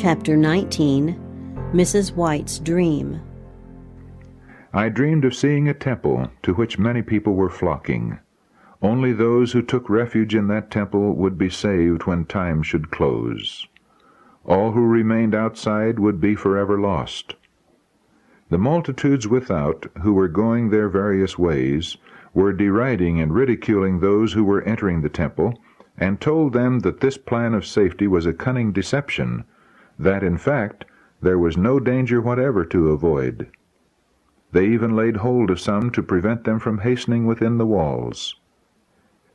Chapter 19. Mrs. White's Dream. I dreamed of seeing a temple to which many people were flocking. Only those who took refuge in that temple would be saved when time should close. All who remained outside would be forever lost. The multitudes without, who were going their various ways, were deriding and ridiculing those who were entering the temple, and told them that this plan of safety was a cunning deception, that, in fact, there was no danger whatever to avoid. They even laid hold of some to prevent them from hastening within the walls.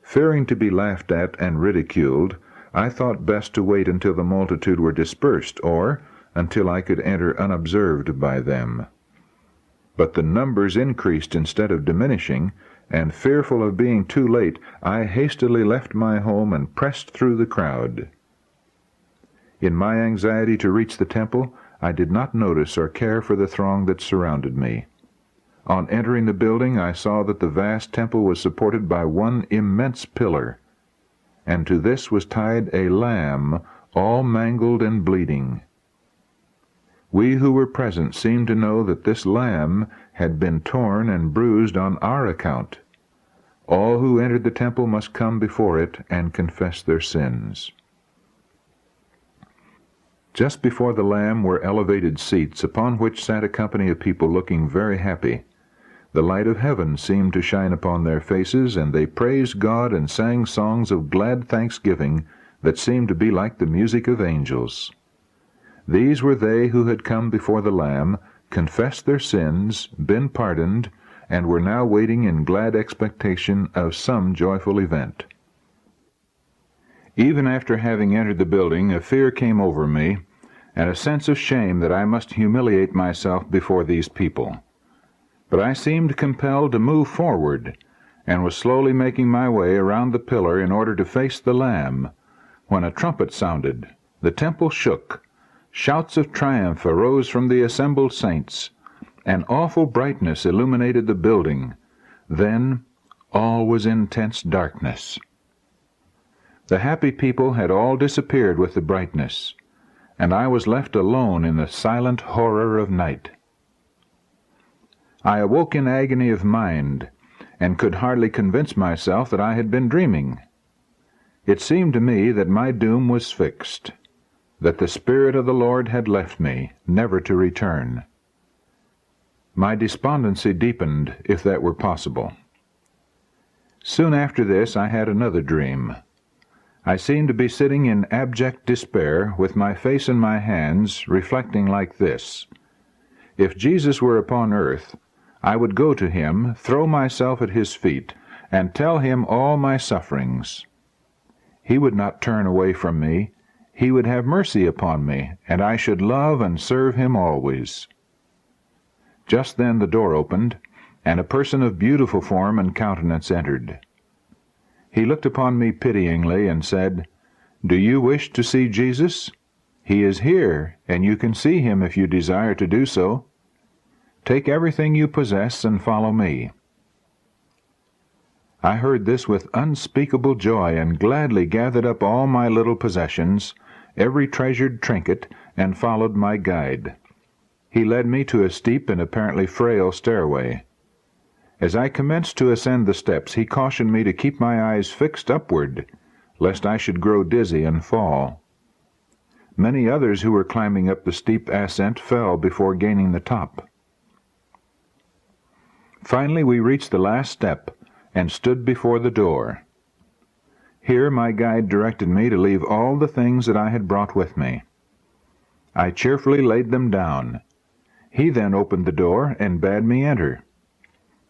Fearing to be laughed at and ridiculed, I thought best to wait until the multitude were dispersed, or until I could enter unobserved by them. But the numbers increased instead of diminishing, and fearful of being too late, I hastily left my home and pressed through the crowd. In my anxiety to reach the temple, I did not notice or care for the throng that surrounded me. On entering the building, I saw that the vast temple was supported by one immense pillar, and to this was tied a lamb, all mangled and bleeding. We who were present seemed to know that this lamb had been torn and bruised on our account. All who entered the temple must come before it and confess their sins. Just before the lamb were elevated seats, upon which sat a company of people looking very happy. The light of heaven seemed to shine upon their faces, and they praised God and sang songs of glad thanksgiving that seemed to be like the music of angels. These were they who had come before the Lamb, confessed their sins, been pardoned, and were now waiting in glad expectation of some joyful event. Even after having entered the building, a fear came over me, and a sense of shame that I must humiliate myself before these people. But I seemed compelled to move forward, and was slowly making my way around the pillar in order to face the Lamb, when a trumpet sounded. The temple shook. Shouts of triumph arose from the assembled saints. An awful brightness illuminated the building. Then all was intense darkness. The happy people had all disappeared with the brightness, and I was left alone in the silent horror of night. I awoke in agony of mind, and could hardly convince myself that I had been dreaming. It seemed to me that my doom was fixed, that the Spirit of the Lord had left me, never to return. My despondency deepened, if that were possible. Soon after this I had another dream. I seemed to be sitting in abject despair, with my face in my hands, reflecting like this: if Jesus were upon earth, I would go to him, throw myself at his feet, and tell him all my sufferings. He would not turn away from me. He would have mercy upon me, and I should love and serve him always. Just then the door opened, and a person of beautiful form and countenance entered. He looked upon me pityingly and said, "Do you wish to see Jesus? He is here, and you can see him if you desire to do so. Take everything you possess and follow me." I heard this with unspeakable joy, and gladly gathered up all my little possessions, every treasured trinket, and followed my guide. He led me to a steep and apparently frail stairway. As I commenced to ascend the steps, he cautioned me to keep my eyes fixed upward, lest I should grow dizzy and fall. Many others who were climbing up the steep ascent fell before gaining the top. Finally we reached the last step, and stood before the door. Here my guide directed me to leave all the things that I had brought with me. I cheerfully laid them down. He then opened the door and bade me enter.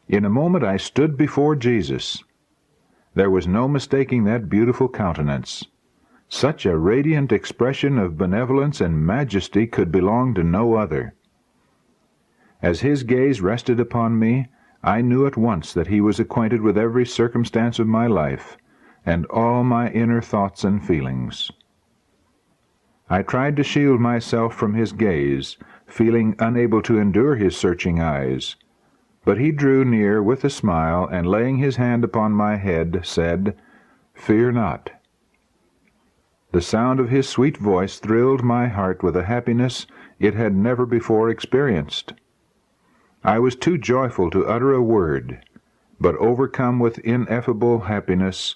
In a moment I stood before Jesus. There was no mistaking that beautiful countenance. Such a radiant expression of benevolence and majesty could belong to no other. As his gaze rested upon me, I knew at once that he was acquainted with every circumstance of my life, and all my inner thoughts and feelings. I tried to shield myself from his gaze, feeling unable to endure his searching eyes, but he drew near with a smile, and laying his hand upon my head, said, "Fear not." The sound of his sweet voice thrilled my heart with a happiness it had never before experienced. I was too joyful to utter a word, but overcome with ineffable happiness,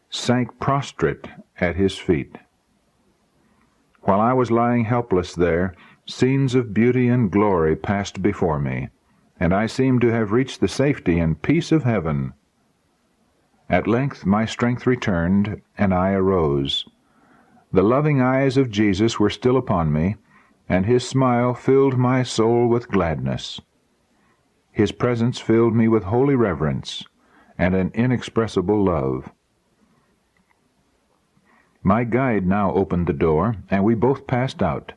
sank prostrate at his feet. While I was lying helpless there, scenes of beauty and glory passed before me, and I seemed to have reached the safety and peace of heaven. At length my strength returned, and I arose. The loving eyes of Jesus were still upon me, and his smile filled my soul with gladness. His presence filled me with holy reverence and an inexpressible love. My guide now opened the door, and we both passed out.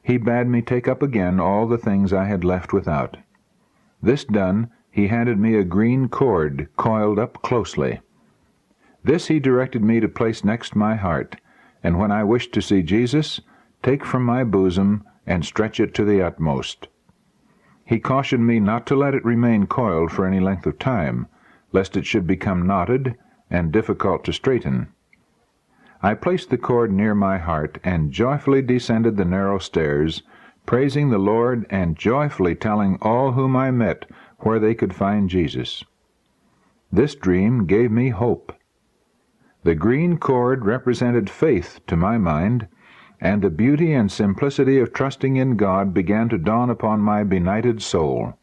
He bade me take up again all the things I had left without. This done, he handed me a green cord coiled up closely. This he directed me to place next my heart, and when I wished to see Jesus, take from my bosom and stretch it to the utmost. He cautioned me not to let it remain coiled for any length of time, lest it should become knotted and difficult to straighten. I placed the cord near my heart and joyfully descended the narrow stairs, praising the Lord and joyfully telling all whom I met where they could find Jesus. This dream gave me hope. The green cord represented faith to my mind, and the beauty and simplicity of trusting in God began to dawn upon my benighted soul.